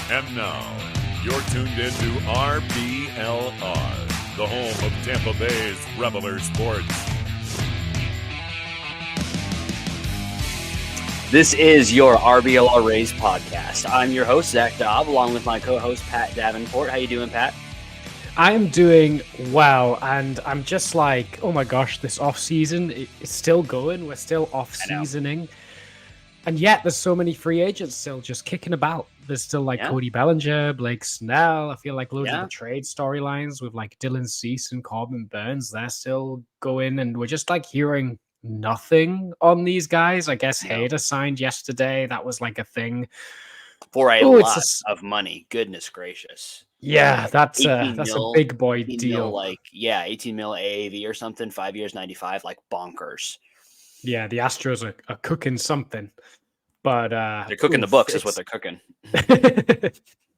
And now, you're tuned into RBLR, the home of Tampa Bay's Reveler Sports. This is your RBLR Rays podcast. I'm your host, Zach Dobb, along with my co-host, Pat Davenport. How you doing, Pat? I'm doing well, and I'm just like, oh my gosh, this off-season is still going. We're still off-seasoning. And yet there's so many free agents still just kicking about. There's still like Cody Bellinger, Blake Snell. I feel like loads of the trade storylines with like Dylan Cease and Corbin Burns, they're still going. And we're just like hearing nothing on these guys. I guess Hader signed yesterday. That was like a thing. For a lot of money. Goodness gracious. Yeah, that's a big boy deal. 18 mil AAV or something, 5 years, 95, like bonkers. Yeah, the Astros are cooking something, but they're cooking the books is what they're cooking.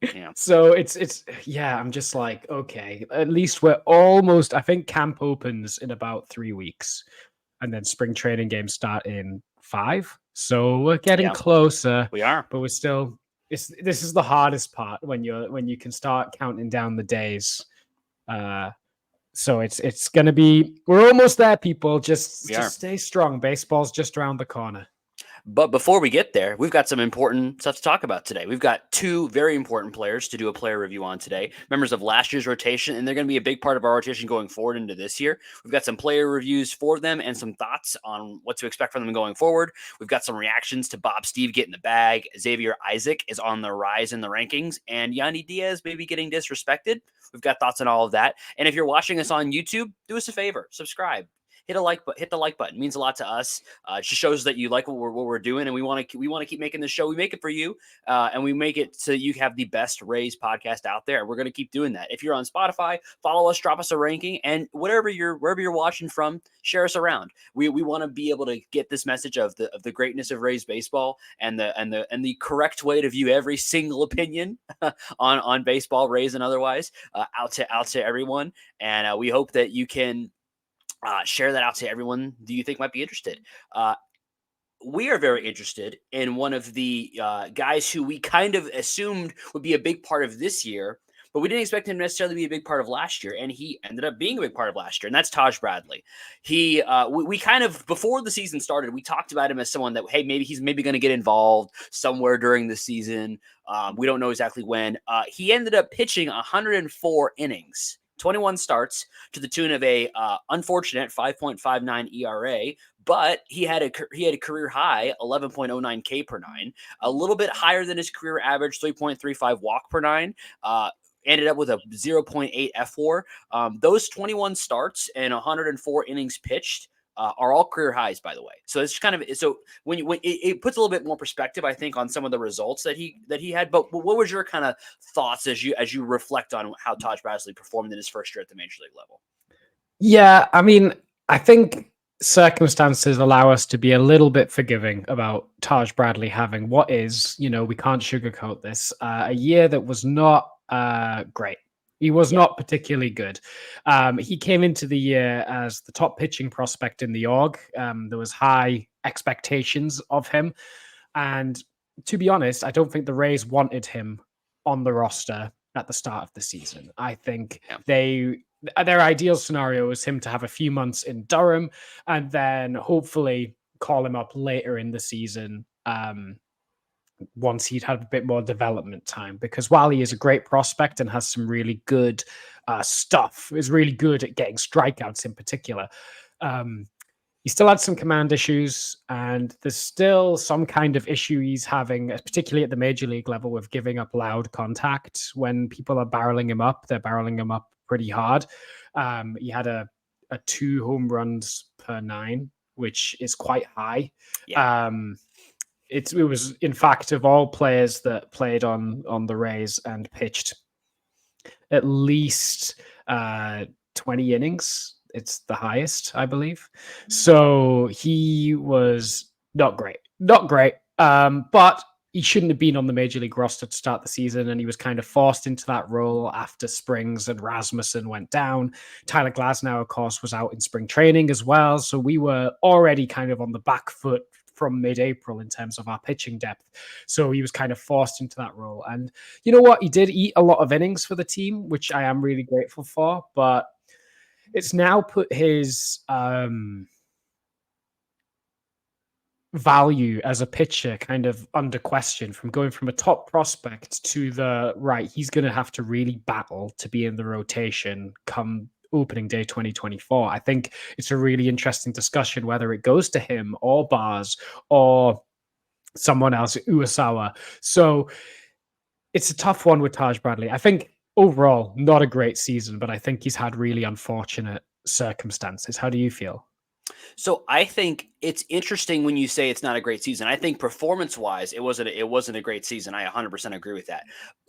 Yeah. So it's I'm just like, okay, at least we're almost, I think camp opens in about 3 weeks and then spring training games start in 5. So we're getting closer. We are, but we're still, this is the hardest part when you can start counting down the days. So it's going to be, we're almost there, people. Just stay strong. Baseball's just around the corner. But before we get there, we've got some important stuff to talk about today. We've got 2 very important players to do a player review on today, members of last year's rotation, and they're going to be a big part of our rotation going forward into this year. We've got some player reviews for them and some thoughts on what to expect from them going forward. We've got some reactions to Bob Steve getting the bag. Xavier Isaac is on the rise in the rankings, and Yandy Diaz maybe getting disrespected. We've got thoughts on all of that. And if you're watching us on YouTube, do us a favor, subscribe. Hit the like button. It means a lot to us. It just shows that you like what we're doing, and we want to keep making this show. We make it for you, and we make it so you have the best Rays podcast out there. We're going to keep doing that. If you're on Spotify, follow us, drop us a ranking, and wherever you're watching from, share us around. We want to be able to get this message of the greatness of Rays baseball and the correct way to view every single opinion on baseball, Rays and otherwise, out to everyone. And we hope that you can share that out to everyone that you think might be interested. We are very interested in one of the guys who we kind of assumed would be a big part of this year, but we didn't expect him to necessarily be a big part of last year, and he ended up being a big part of last year, and that's Taj Bradley. We kind of, before the season started, we talked about him as someone that, hey, maybe he's going to get involved somewhere during the season. We don't know exactly when. He ended up pitching 104 innings. 21 starts to the tune of a unfortunate 5.59 ERA, but he had a career high 11.09 K per 9, a little bit higher than his career average 3.35 walk per 9. Ended up with a 0.8 F4. Those 21 starts and 104 innings pitched are all career highs, by the way. So it's kind of, so when it puts a little bit more perspective, I think, on some of the results that he had. But what was your kind of thoughts as you reflect on how Taj Bradley performed in his first year at the major league level? Yeah, I mean, I think circumstances allow us to be a little bit forgiving about Taj Bradley having what is, we can't sugarcoat this, a year that was not great. He was not particularly good. He came into the year as the top pitching prospect in the org. There was high expectations of him. And to be honest, I don't think the Rays wanted him on the roster at the start of the season. I think their ideal scenario was him to have a few months in Durham and then hopefully call him up later in the season once he'd had a bit more development time, because while he is a great prospect and has some really good stuff, is really good at getting strikeouts in particular, he still had some command issues, and there's still some kind of issue he's having, particularly at the major league level, with giving up loud contact. When people are barreling him up, they're barreling him up pretty hard. He had a 2 home runs per 9, which is quite high. It was, in fact, of all players that played on the Rays and pitched at least 20 innings, it's the highest, I believe. So he was not great. But he shouldn't have been on the major league roster to start the season, and he was kind of forced into that role after Springs and Rasmussen went down. Tyler Glasnow, of course, was out in spring training as well. So we were already kind of on the back foot from mid-April in terms of our pitching depth. So he was kind of forced into that role. And you know what? He did eat a lot of innings for the team, which I am really grateful for. But it's now put his value as a pitcher kind of under question, from going from a top prospect to the right. He's going to have to really battle to be in the rotation come opening day 2024. I think it's a really interesting discussion whether it goes to him or Bars or someone else, Uesawa. So it's a tough one with Taj Bradley. I think overall, not a great season, but I think he's had really unfortunate circumstances. How do you feel? So I think it's interesting when you say it's not a great season. I think performance-wise, it wasn't a great season. I 100% agree with that.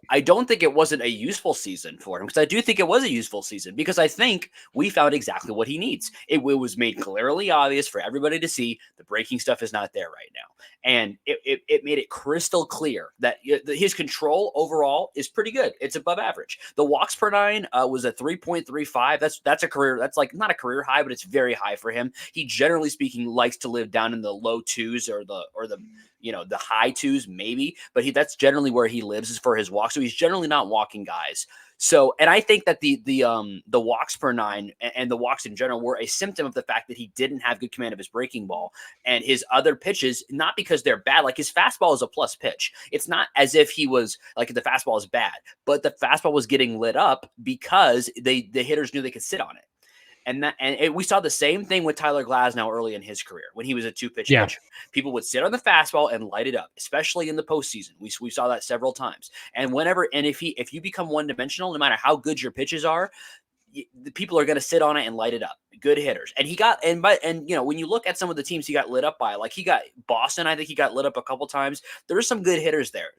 I don't think it wasn't a useful season for him, because I do think it was a useful season, because I think we found exactly what he needs. It was made clearly obvious for everybody to see the breaking stuff is not there right now. And it made it crystal clear that his control overall is pretty good. It's above average. The walks per nine was a 3.35. That's a career. That's like not a career high, but it's very high for him. He generally speaking likes to live down in the low twos or the the high twos maybe, but that's generally where he lives, is for his walks. So he's generally not walking guys. So, and I think that the walks per nine and the walks in general were a symptom of the fact that he didn't have good command of his breaking ball and his other pitches, not because they're bad. Like his fastball is a plus pitch. It's not as if he was like the fastball is bad, but the fastball was getting lit up because the hitters knew they could sit on it. And we saw the same thing with Tyler Glasnow early in his career when he was a two-pitch pitcher. People would sit on the fastball and light it up, especially in the postseason. We saw that several times. And if you become one-dimensional, no matter how good your pitches are, the people are going to sit on it and light it up. Good hitters. And he got, when you look at some of the teams he got lit up by, like he got Boston, I think he got lit up a couple times. There are some good hitters there.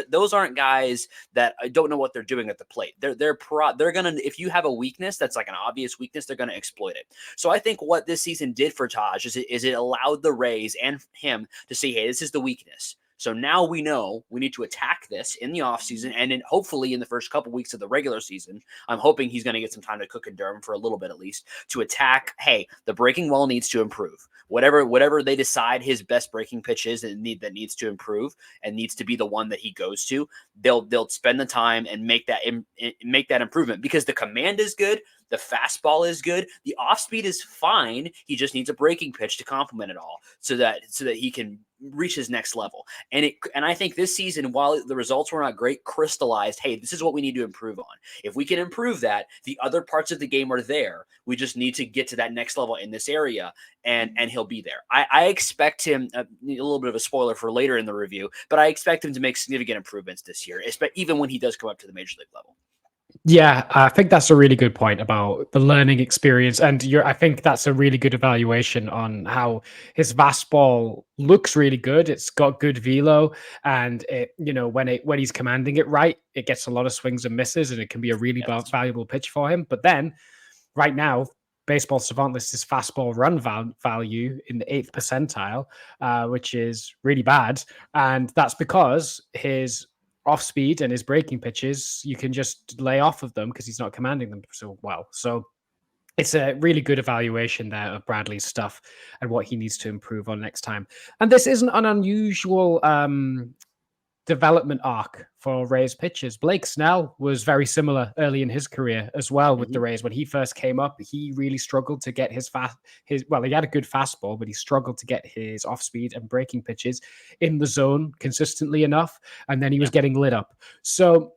Those aren't guys that I don't know what they're doing at the plate. They're going to, if you have a weakness, that's like an obvious weakness, they're going to exploit it. So I think what this season did for Taj is it allowed the Rays and him to say, hey, this is the weakness. So now we know we need to attack this in the offseason and hopefully in the first couple weeks of the regular season. I'm hoping he's going to get some time to cook in Durham for a little bit at least to attack. Hey, the breaking ball needs to improve. Whatever they decide his best breaking pitch is that needs to improve and needs to be the one that he goes to, they'll spend the time and make that improvement, because the command is good. The fastball is good. The off speed is fine. He just needs a breaking pitch to complement it all so that he can reach his next level. And I think this season, while the results were not great, crystallized, hey, this is what we need to improve on. If we can improve that, the other parts of the game are there. We just need to get to that next level in this area, and he'll be there. I expect him, a little bit of a spoiler for later in the review, but I expect him to make significant improvements this year, even when he does come up to the major league level. Yeah, I think that's a really good point about the learning experience, and I think that's a really good evaluation on how his fastball looks really good. It's got good velo, and when he's commanding it right, it gets a lot of swings and misses, and it can be a really valuable pitch for him. But then, right now, Baseball Savant lists his fastball run value in the 8th percentile, which is really bad, and that's because his off speed and his breaking pitches, you can just lay off of them because he's not commanding them so well. So it's a really good evaluation there of Bradley's stuff and what he needs to improve on next time. And this isn't an unusual development arc for Rays pitchers. Blake Snell was very similar early in his career as well with the Rays. When he first came up, he really struggled to get he had a good fastball, but he struggled to get his off speed and breaking pitches in the zone consistently enough. And then he was getting lit up. So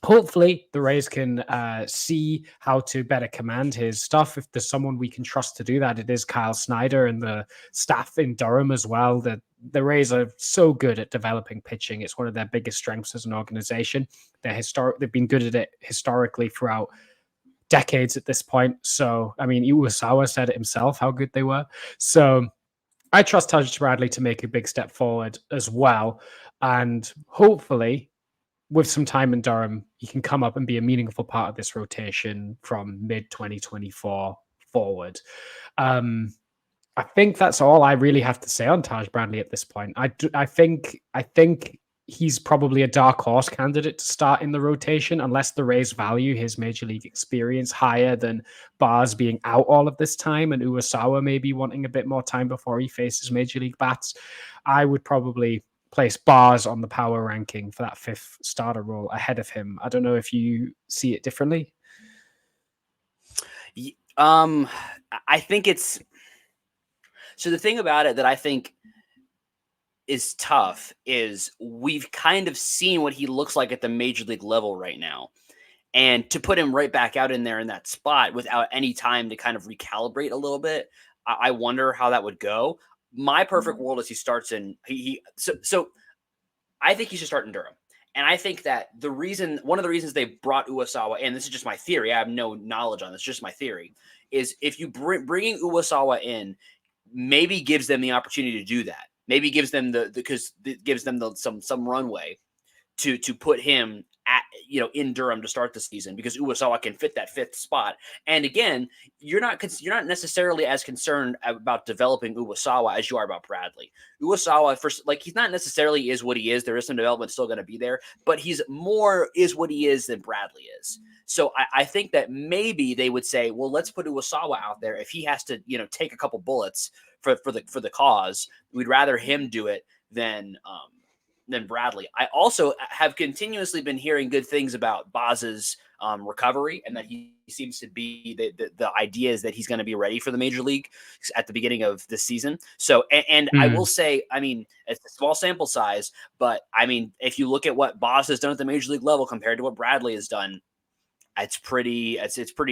hopefully the Rays can see how to better command his stuff. If there's someone we can trust to do that, it is Kyle Snyder and the staff in Durham as well. The Rays are so good at developing pitching. It's one of their biggest strengths as an organization. They've been good at it historically throughout decades at this point. So, I mean, Iwasawa said it himself, how good they were. So I trust Taj Bradley to make a big step forward as well. And hopefully, with some time in Durham, he can come up and be a meaningful part of this rotation from mid-2024 forward. I think that's all I really have to say on Taj Bradley at this point. I think he's probably a dark horse candidate to start in the rotation unless the Rays value his major league experience higher than Bars being out all of this time and Uwasawa maybe wanting a bit more time before he faces major league bats. I would probably place Bars on the power ranking for that 5th starter role ahead of him. I don't know if you see it differently. I think it's so the thing about it that I think is tough is we've kind of seen what he looks like at the major league level right now. And to put him right back out in there in that spot without any time to kind of recalibrate a little bit, I wonder how that would go. My perfect world is he starts in so I think he should start in Durham. And I think that one of the reasons they brought Uwasawa in, this is just my theory, I have no knowledge on this, just my theory, is if you bringing Uwasawa in, maybe gives them the opportunity to do that. Maybe gives them some runway to put him at in Durham to start the season because Uwasawa can fit that 5th spot. And again, you're not necessarily as concerned about developing Uwasawa as you are about Bradley. Uwasawa, he's not necessarily is what he is. There is some development still going to be there, but he's more is what he is than Bradley is. So I think that maybe they would say, well, let's put Uwasawa out there. If he has to, take a couple bullets for the cause, we'd rather him do it than Bradley. I also have continuously been hearing good things about Baz's recovery and that he seems to be the idea is that he's going to be ready for the major league at the beginning of this season. So, and I will say, I mean, it's a small sample size, but I mean, if you look at what Baz has done at the major league level compared to what Bradley has done, it's pretty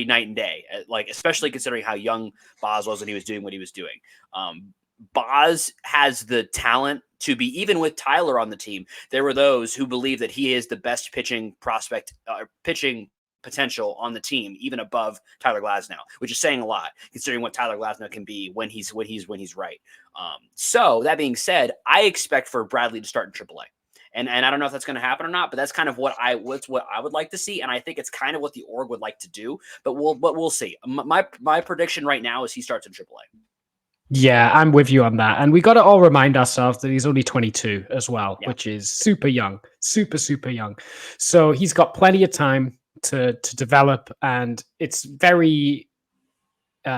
night and day, like, especially considering how young Baz was when he was doing what he was doing. Baz has the talent to be, even with Tyler on the team, there were those who believe that he is the best pitching prospect, pitching potential on the team, even above Tyler Glasnow, which is saying a lot considering what Tyler Glasnow can be when he's right. So that being said, I expect for Bradley to start in AAA. And I don't know if that's going to happen or not, but that's kind of what I would like to see, and I think it's kind of what the org would like to do. But we'll see. My prediction right now is he starts in AAA. Yeah, I'm with you on that. And we got to all remind ourselves that he's only 22 as well, Yeah. which is super young, super young. So he's got plenty of time to develop, and it's very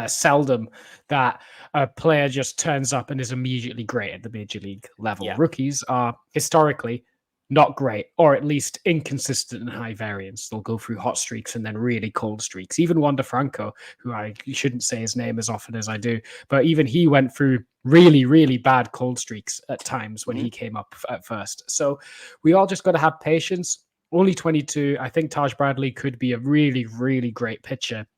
seldom that a player just turns up and is immediately great at the major league level. Yeah. Rookies are historically not great, or at least inconsistent and high variance. They'll go through hot streaks and then really cold streaks. Even Wander Franco, who I shouldn't say his name as often as I do, but even he went through really bad cold streaks at times when he came up at first. So we all just got to have patience. Only 22. I think Taj Bradley could be a really great pitcher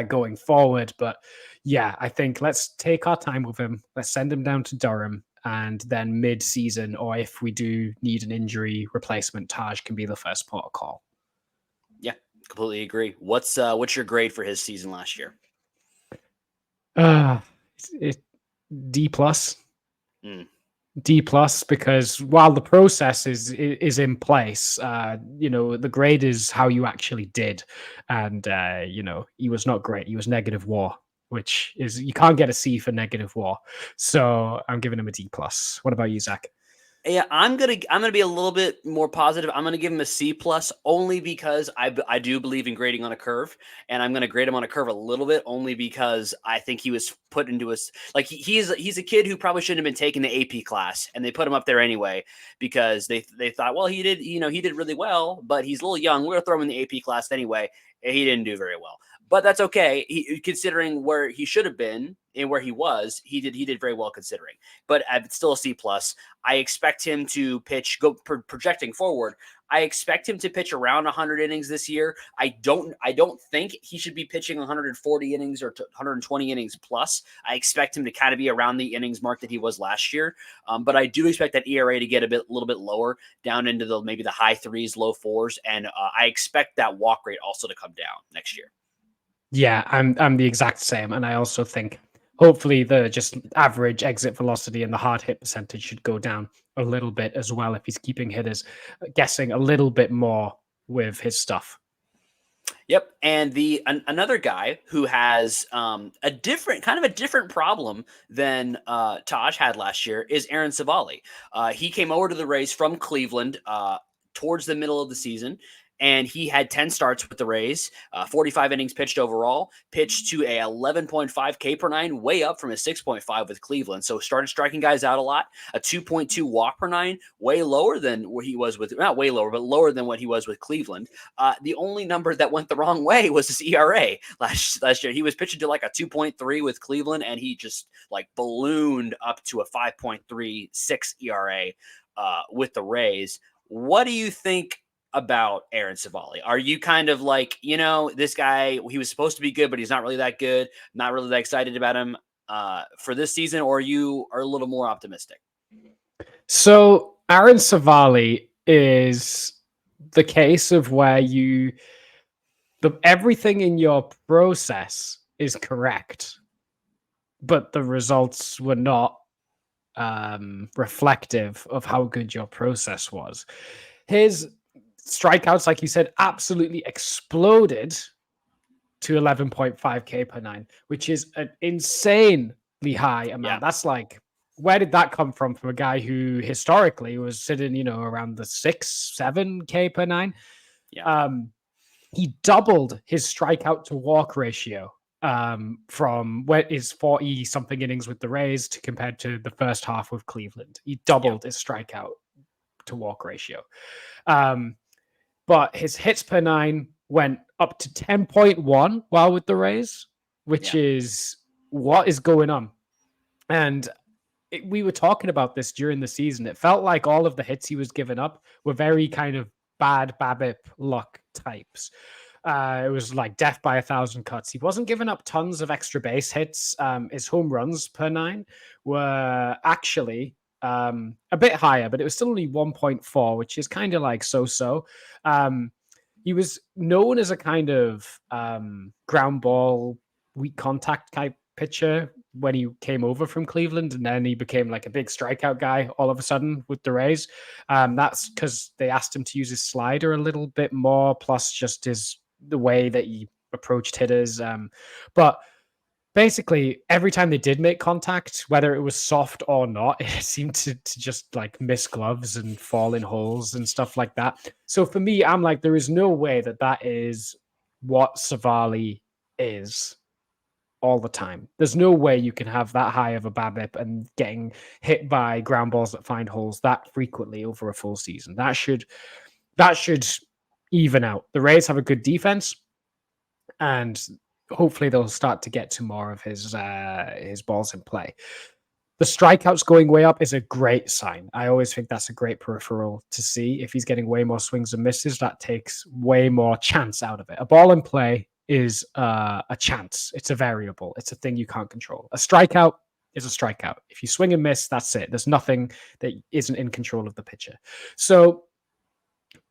going forward. But yeah, I think let's take our time with him. Let's send him down to Durham. And then mid-season, or if we do need an injury replacement, Taj can be the first port of call. Yeah, completely agree. What's your grade for his season last year? D plus. D plus, because while the process is in place, the grade is how you actually did, and he was not great. He was negative WAR, which is, you can't get a C for negative WAR. So I'm giving him a D plus. What about you, Zach? Yeah, I'm gonna be a little bit more positive. I'm gonna give him a C plus only because I do believe in grading on a curve, and I'm gonna grade him on a curve a little bit only because I think he was put into he's a kid who probably shouldn't have been taking the AP class, and they put him up there anyway because they thought, well, he did really well, but he's a little young. We're gonna throw him in the AP class anyway. And he didn't do very well. But that's okay. Considering where he should have been and where he was, he did very well considering. But it's still a C plus. I expect him to pitch. Projecting forward, I expect him to pitch around 100 innings this year. I don't think he should be pitching 140 innings or 120 innings plus. I expect him to kind of be around the innings mark that he was last year. But I do expect that ERA to get a little bit lower, down into maybe the high 3s, low 4s, and I expect that walk rate also to come down next year. Yeah, I'm the exact same, and I also think hopefully the just average exit velocity and the hard hit percentage should go down a little bit as well if he's keeping hitters guessing a little bit more with his stuff. Yep, and another guy who has a different problem than Taj had last year is Aaron Civale. He came over to the Rays from Cleveland towards the middle of the season, and he had 10 starts with the Rays, 45 innings pitched overall, pitched to a 11.5 K per nine, way up from a 6.5 with Cleveland. So started striking guys out a lot. A 2.2 walk per nine, way lower than where he was with, not way lower, but lower than what he was with Cleveland. The only number that went the wrong way was his ERA last year. He was pitching to like a 2.3 with Cleveland, and he just like ballooned up to a 5.36 ERA with the Rays. What do you think about Aaron Civale? Are you kind of like, this guy, he was supposed to be good, but he's not really that good, not really that excited about him for this season, or you are a little more optimistic? So Aaron Civale is the case of where everything in your process is correct, but the results were not reflective of how good your process was. His strikeouts, like you said, absolutely exploded to 11.5 K per nine, which is an insanely high amount. Yeah. That's like, where did that come from a guy who historically was sitting, around the 6-7 K per nine? Yeah. He doubled his strikeout to walk ratio from what is 40 something innings with the Rays to compared to the first half with Cleveland. He doubled his strikeout to walk ratio. But his hits per nine went up to 10.1 while with the Rays, which is what is going on. And we were talking about this during the season. It felt like all of the hits he was giving up were very kind of bad BABIP luck types. It was like death by 1,000 cuts. He wasn't giving up tons of extra base hits. His home runs per nine were actually a bit higher, but it was still only 1.4, which is kind of like so-so. He was known as a kind of ground ball, weak contact type pitcher when he came over from Cleveland, and then he became like a big strikeout guy all of a sudden with the Rays. That's because they asked him to use his slider a little bit more, plus just the way that he approached hitters. But basically, every time they did make contact, whether it was soft or not, it seemed to just like miss gloves and fall in holes and stuff like that. So for me, I'm like, there is no way that is what Civale is all the time. There's no way you can have that high of a BABIP and getting hit by ground balls that find holes that frequently over a full season. That should even out. The Rays have a good defense, and hopefully they'll start to get to more of his balls in play. The strikeouts going way up is a great sign. I always think that's a great peripheral to see. If he's getting way more swings and misses, that takes way more chance out of it. A ball in play is a chance. It's a variable. It's a thing you can't control. A strikeout is a strikeout. If you swing and miss, that's it. There's nothing that isn't in control of the pitcher. So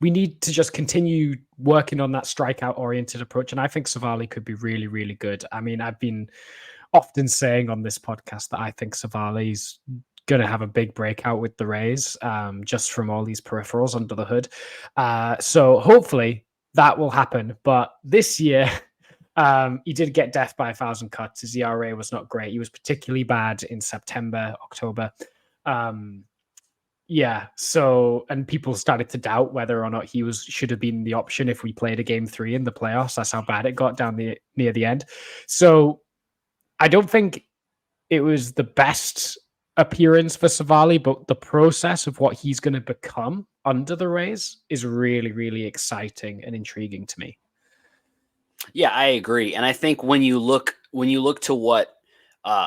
we need to just continue working on that strikeout-oriented approach, and I think Civale could be really, really good. I mean, I've been often saying on this podcast that I think Civale's going to have a big breakout with the Rays, just from all these peripherals under the hood. So hopefully that will happen. But this year, he did get death by 1,000 cuts. His ERA was not great. He was particularly bad in September, October. So, and people started to doubt whether or not he should have been the option if we played a game 3 in the playoffs. That's how bad it got down near the end. So I don't think it was the best appearance for Civale, but the process of what he's going to become under the Rays is really, really exciting and intriguing to me. Yeah, I agree. And I think when you look to what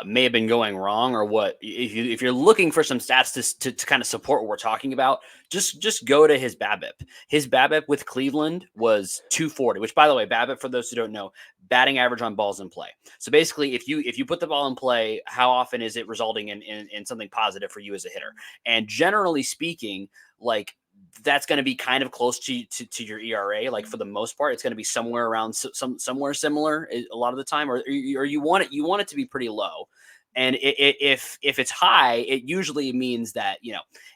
may have been going wrong, or what, if you're looking for some stats to kind of support what we're talking about, just go to his BABIP. His BABIP with Cleveland was 240, which, by the way, BABIP, for those who don't know, batting average on balls in play. So basically, if you put the ball in play, how often is it resulting in something positive for you as a hitter? And generally speaking, like, that's going to be kind of close to your ERA. Like, for the most part, it's going to be somewhere around somewhere similar a lot of the time, or you want it to be pretty low. And if it's high, it usually means that,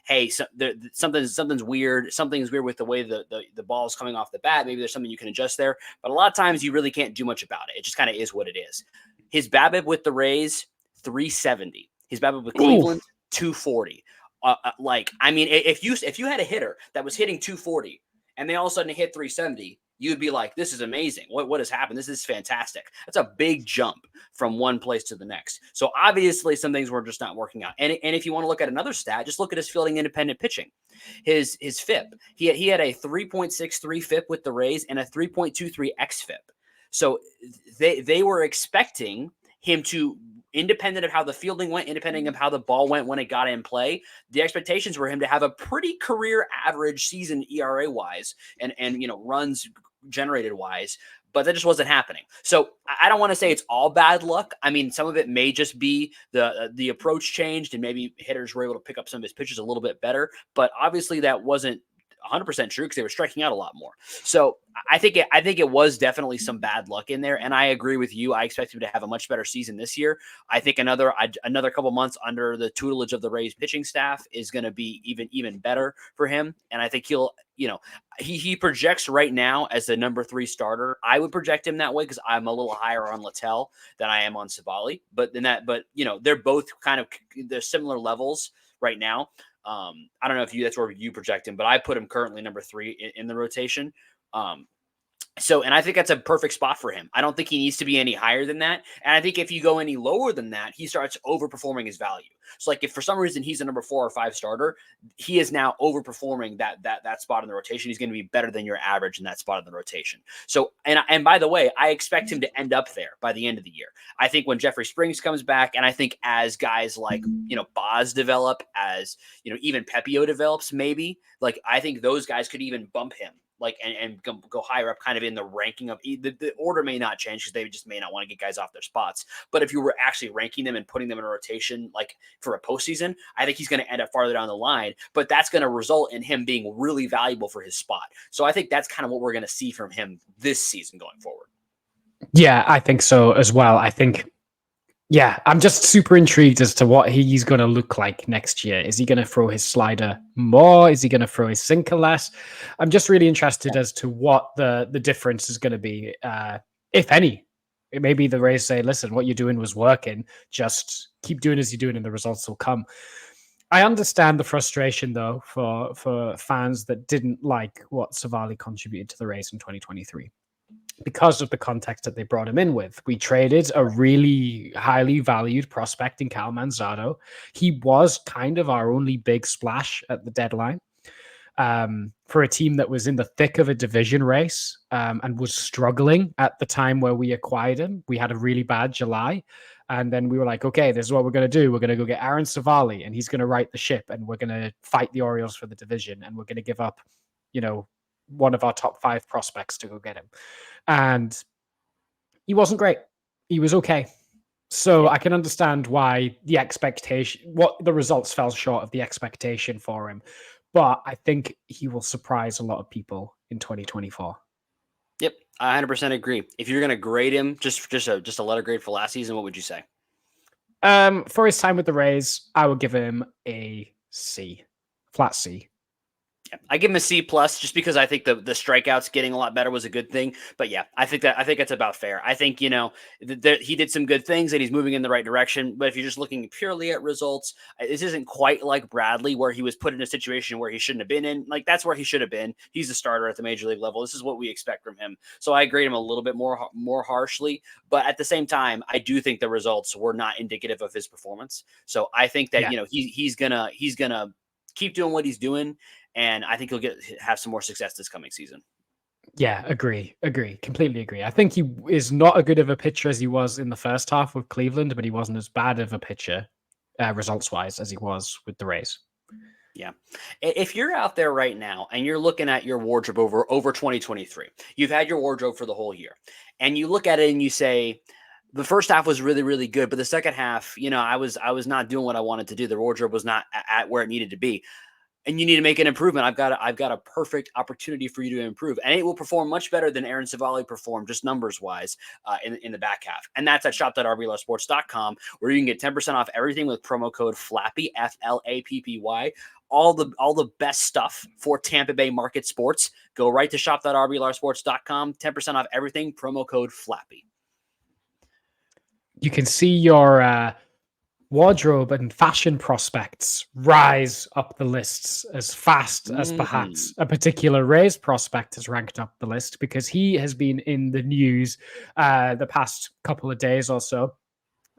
hey, something's weird. Something's weird with the way the ball is coming off the bat. Maybe there's something you can adjust there. But a lot of times you really can't do much about it. It just kind of is what it is. His BABIP with the Rays, 370. His BABIP with Cleveland, 240. If you had a hitter that was hitting 240 and they all of a sudden hit 370, you'd be like, this is amazing. What has happened? This is fantastic. That's a big jump from one place to the next. So obviously some things were just not working out. And if you want to look at another stat, just look at his fielding independent pitching. His FIP. He had a 3.63 FIP with the Rays and a 3.23 xFIP. So they were expecting him to, independent of how the fielding went, independent of how the ball went when it got in play, the expectations were him to have a pretty career average season ERA wise and runs generated wise, but that just wasn't happening. So I don't want to say it's all bad luck. I mean, some of it may just be the approach changed and maybe hitters were able to pick up some of his pitches a little bit better, but obviously that wasn't 100% true because they were striking out a lot more. So I think it was definitely some bad luck in there. And I agree with you. I expect him to have a much better season this year. I think another couple months under the tutelage of the Rays pitching staff is going to be even better for him. And I think he projects right now as the number 3 starter. I would project him that way because I'm a little higher on Littell than I am on Civale. But they're both they're similar levels right now. I don't know if that's where you project him, but I put him currently number 3 in the rotation. And I think that's a perfect spot for him. I don't think he needs to be any higher than that. And I think if you go any lower than that, he starts overperforming his value. So like if for some reason he's a number 4 or 5 starter, he is now overperforming that spot in the rotation. He's going to be better than your average in that spot in the rotation. So, and by the way, I expect him to end up there by the end of the year. I think when Jeffrey Springs comes back, and I think as guys like, Boz develop, as, even Pepio develops, maybe, like, I think those guys could even bump him. And go higher up kind of in the ranking of the order may not change because they just may not want to get guys off their spots. But if you were actually ranking them and putting them in a rotation, like for a postseason, I think he's going to end up farther down the line, but that's going to result in him being really valuable for his spot. So I think that's kind of what we're going to see from him this season going forward. Yeah, I think so as well. I'm just super intrigued as to what he's going to look like next year. Is he going to throw his slider more? Is he going to throw his sinker less? I'm just really interested as to what the difference is going to be, if any. Maybe the Rays say, listen, what you're doing was working. Just keep doing as you're doing and the results will come. I understand the frustration, though, for fans that didn't like what Civale contributed to the Rays in 2023. Because of the context that they brought him in with. We traded a really highly valued prospect in Cal Manzardo. He was kind of our only big splash at the deadline for a team that was in the thick of a division race and was struggling at the time where we acquired him. We had a really bad July. And then we were like, okay, this is what we're going to do. We're going to go get Aaron Civale, and he's going to right the ship, and we're going to fight the Orioles for the division, and we're going to give up, one of our top 5 prospects to go get him. And he wasn't great. He was okay. So I can understand why the results fell short of the expectation for him. But I think he will surprise a lot of people in 2024. Yep, I 100% agree. If you're going to grade him, just a letter grade for last season, what would you say? For his time with the Rays, I would give him a C, flat C. Yeah, I give him a C plus just because I think the strikeouts getting a lot better was a good thing. But yeah, I think that's about fair. I think, he did some good things and he's moving in the right direction. But if you're just looking purely at results, this isn't quite like Bradley where he was put in a situation where he shouldn't have been in. Like, that's where he should have been. He's a starter at the major league level. This is what we expect from him. So I grade him a little bit more harshly. But at the same time, I do think the results were not indicative of his performance. So I think that, he's gonna keep doing what he's doing. And I think he'll have some more success this coming season. Yeah, agree. Completely agree. I think he is not as good of a pitcher as he was in the first half with Cleveland, but he wasn't as bad of a pitcher results-wise as he was with the Rays. Yeah. If you're out there right now and you're looking at your wardrobe over 2023, you've had your wardrobe for the whole year, and you look at it and you say, the first half was really, really good, but the second half, I was not doing what I wanted to do. The wardrobe was not at where it needed to be. and you need to make an improvement, I've got a perfect opportunity for you to improve, and it will perform much better than Aaron Civale performed, just numbers wise, in the back half. And that's at shop.rblrsports.com, where you can get 10% off everything with promo code FLAPPY, FLAPPY. All the best stuff for Tampa Bay market sports. Go right to shop.rblrsports.com, 10% off everything, promo code FLAPPY. You can see your wardrobe and fashion prospects rise up the lists as fast as perhaps a particular Rays prospect has ranked up the list, because he has been in the news the past couple of days or so.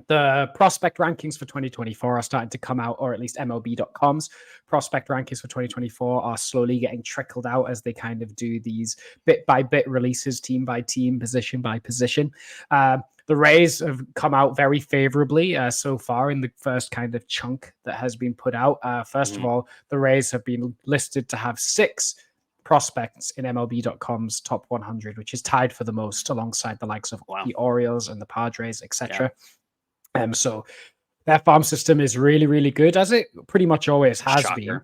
The prospect rankings for 2024 are starting to come out, or at least MLB.com's prospect rankings for 2024 are slowly getting trickled out as they kind of do these bit by bit releases, team by team, position by position. The Rays have come out very favorably so far in the first kind of chunk that has been put out. First of all, the Rays have been listed to have 6 prospects in MLB.com's top 100, which is tied for the most alongside the likes of the Orioles and the Padres, etc. So their farm system is really, really good, as it pretty much always has been.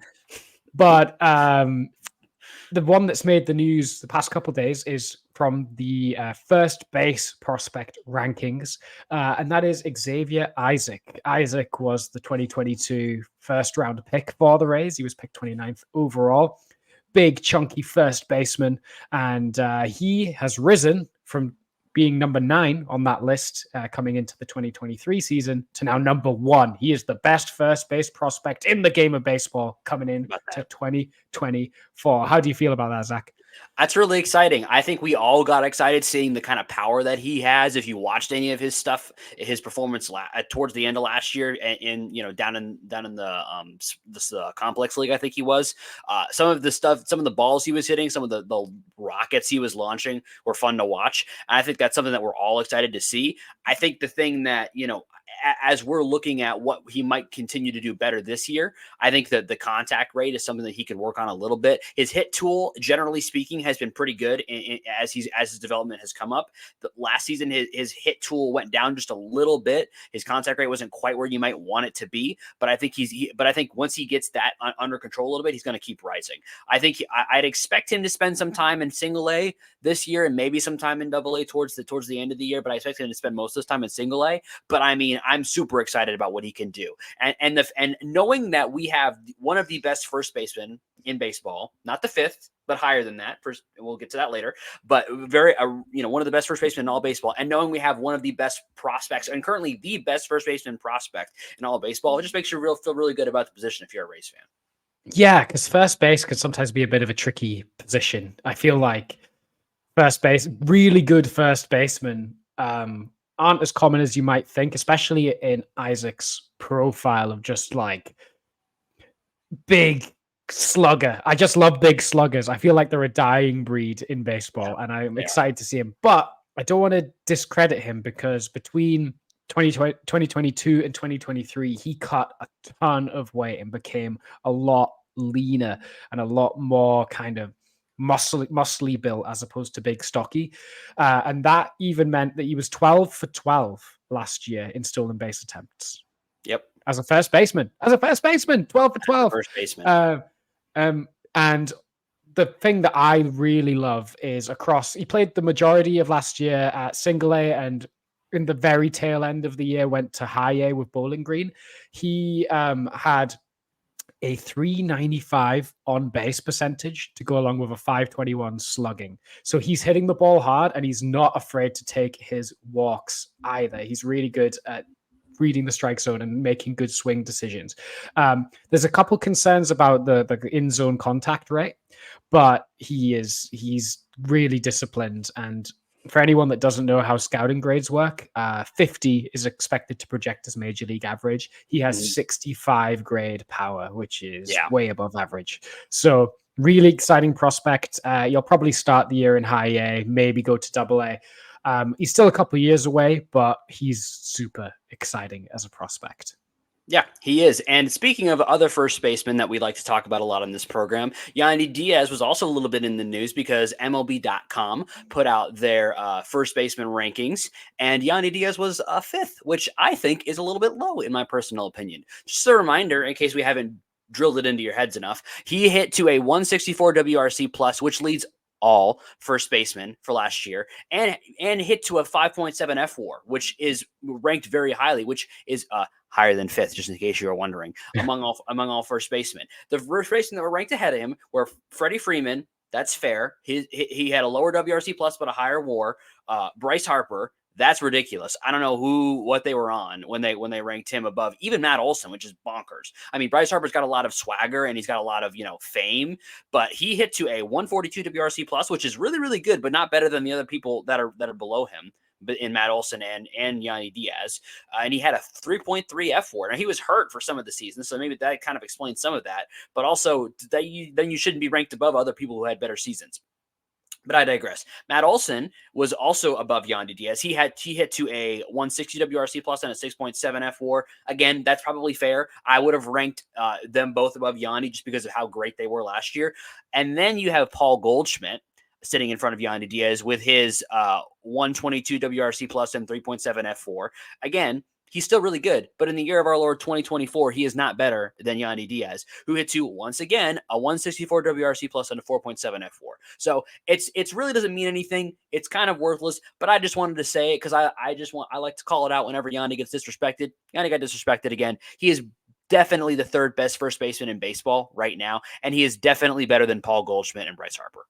But the one that's made the news the past couple of days is from the first base prospect rankings, and that is Xavier Isaac. Isaac was the 2022 first round pick for the Rays. He was picked 29th overall. Big, chunky first baseman, and he has risen from being number 9 on that list coming into the 2023 season to now number 1. He is the best first base prospect in the game of baseball coming in to 2024. How do you feel about that, Zach? That's really exciting. I think we all got excited seeing the kind of power that he has. If you watched any of his stuff, his performance towards the end of last year, in down in the complex league, I think he was. Some of the balls he was hitting, some of the rockets he was launching were fun to watch. And I think that's something that we're all excited to see. I think the thing that as we're looking at what he might continue to do better this year, I think that the contact rate is something that he could work on a little bit. His hit tool, generally speaking, has been pretty good as his development has come up. The last season, his hit tool went down just a little bit. His contact rate wasn't quite where you might want it to be, but I think I think once he gets that under control a little bit, he's going to keep rising. I think I'd expect him to spend some time in single A this year and maybe some time in double A towards the end of the year, but I expect him to spend most of his time in single A. But I mean, I'm super excited about what he can do. And knowing that we have one of the best first basemen in baseball, not the 5th, but higher than that. First, we'll get to that later. But one of the best first basemen in all baseball, and knowing we have one of the best prospects and currently the best first baseman prospect in all of baseball, it just makes you feel really good about the position if you're a Rays fan. Yeah, because first base could sometimes be a bit of a tricky position. I feel like first base, really good first basemen aren't as common as you might think, especially in Isaac's profile of just like big slugger. I just love big sluggers. I feel like they're a dying breed in baseball, and I'm excited to see him. But I don't want to discredit him, because between 2022 and 2023, he cut a ton of weight and became a lot leaner and a lot more kind of muscly built as opposed to big stocky. And that even meant that he was 12 for 12 last year in stolen base attempts. Yep. As a first baseman, 12 for 12. First baseman. And the thing that I really love is he played the majority of last year at single A, and in the very tail end of the year went to high A with Bowling Green. He had a 395 on base percentage to go along with a 521 slugging. So he's hitting the ball hard, and he's not afraid to take his walks either. He's really good at reading the strike zone and making good swing decisions. There's a couple concerns about the in-zone contact rate, but he's really disciplined. And for anyone that doesn't know how scouting grades work, 50 is expected to project as major league average. He has 65 grade power, which is way above average. So really exciting prospect. You'll probably start the year in high A, maybe go to double A. He's still a couple of years away, but he's super exciting as a prospect. Yeah, he is. And speaking of other first basemen that we like to talk about a lot on this program, Yandy Diaz was also a little bit in the news because MLB.com put out their first baseman rankings, and Yandy Diaz was 5th, which I think is a little bit low in my personal opinion. Just a reminder, in case we haven't drilled it into your heads enough. He hit to a 164 WRC plus, which leads all first basemen for last year, and hit to a 5.7 FWAR, which is ranked very highly, which is higher than fifth, just in case you were wondering, among all first basemen. The first basemen that were ranked ahead of him were Freddie Freeman. That's fair. He had a lower WRC plus but a higher WAR. Bryce Harper. That's ridiculous. I don't know what they were on when they ranked him above even Matt Olson, which is bonkers. I mean, Bryce Harper's got a lot of swagger and he's got a lot of, fame, but he hit to a 142 WRC plus, which is really, really good, but not better than the other people that are below him, but in Matt Olson and Yandy Diaz. And he had a 3.3 FWAR. Now he was hurt for some of the season, so maybe that kind of explains some of that, but also then you shouldn't be ranked above other people who had better seasons. But I digress. Matt Olson was also above Yandy Diaz. He hit to a 160 WRC plus and a 6.7 FWAR. Again, that's probably fair. I would have ranked them both above Yandy just because of how great they were last year. And then you have Paul Goldschmidt sitting in front of Yandy Diaz with his 122 WRC plus and 3.7 F4. Again, he's still really good, but in the year of our Lord 2024, he is not better than Yandy Diaz, who hit to, once again, a 164 WRC plus and a 4.7 F4. So it's really doesn't mean anything. It's kind of worthless, but I just wanted to say it because I like to call it out whenever Yandy gets disrespected. Yandy got disrespected again. He is definitely the third best first baseman in baseball right now, and he is definitely better than Paul Goldschmidt and Bryce Harper.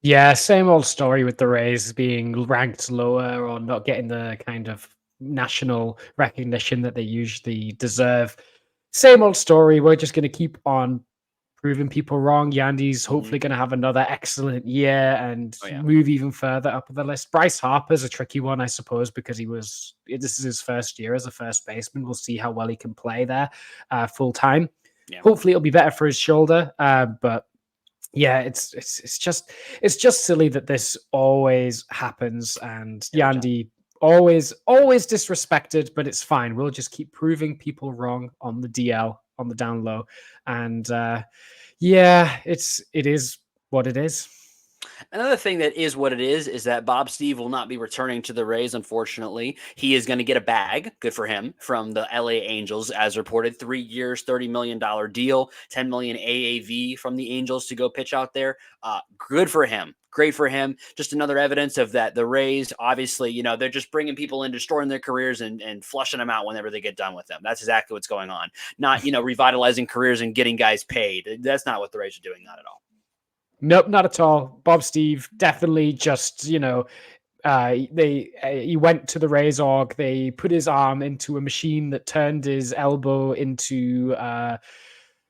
Yeah, same old story with the Rays being ranked lower or not getting the kind of national recognition that they usually deserve. Same old story. We're just going to keep on proving people wrong. Yandy's hopefully going to have another excellent year and move even further up the list. Bryce Harper's a tricky one, I suppose, because this is his first year as a first baseman. We'll see how well he can play there full time. Yeah. Hopefully it'll be better for his shoulder, but yeah, it's just silly that this always happens, and Yandy always disrespected, but it's fine. We'll just keep proving people wrong on the DL, on the down low, and it is what it is. Another thing that is what it is that Bob Steve will not be returning to the Rays, unfortunately. He is going to get a bag, good for him, from the LA Angels, as reported. 3 years, $30 million deal, $10 million AAV from the Angels to go pitch out there. Good for him. Great for him. Just another evidence of that. The Rays, obviously, they're just bringing people in, destroying their careers and flushing them out whenever they get done with them. That's exactly what's going on. Not, revitalizing careers and getting guys paid. That's not what the Rays are doing, not at all. Nope, not at all. Bob Steve definitely just, he went to the Rays org. They put his arm into a machine that turned his elbow into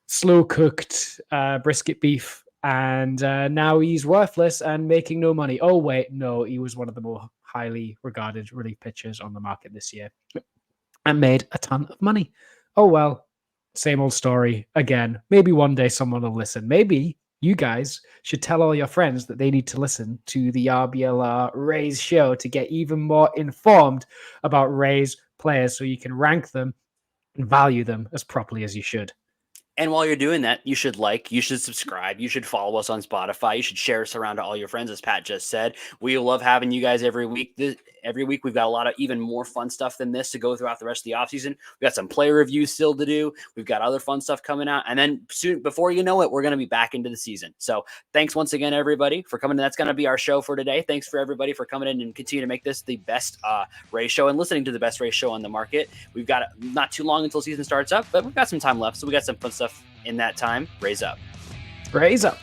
slow cooked brisket beef. And now he's worthless and making no money. Oh, wait, no, he was one of the more highly regarded relief pitchers on the market this year and made a ton of money. Oh, well, same old story again. Maybe one day someone will listen. Maybe you guys should tell all your friends that they need to listen to the RBLR Rays show to get even more informed about Rays players so you can rank them and value them as properly as you should. And while you're doing that, you should subscribe, you should follow us on Spotify, you should share us around to all your friends, as Pat just said. We love having you guys every week. Every week we've got a lot of even more fun stuff than this to go throughout the rest of the offseason. We've got some player reviews still to do. We've got other fun stuff coming out. And then soon, before you know it, we're going to be back into the season. So thanks once again, everybody, for coming. That's going to be our show for today. Thanks for everybody for coming in and continue to make this the best Rays show and listening to the best Rays show on the market. We've got not too long until season starts up, but we've got some time left. So we got some fun stuff in that time. Raise up. Raise up.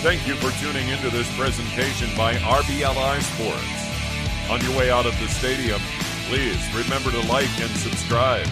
Thank you for tuning into this presentation by RBLR Sports. On your way out of the stadium, please remember to like and subscribe.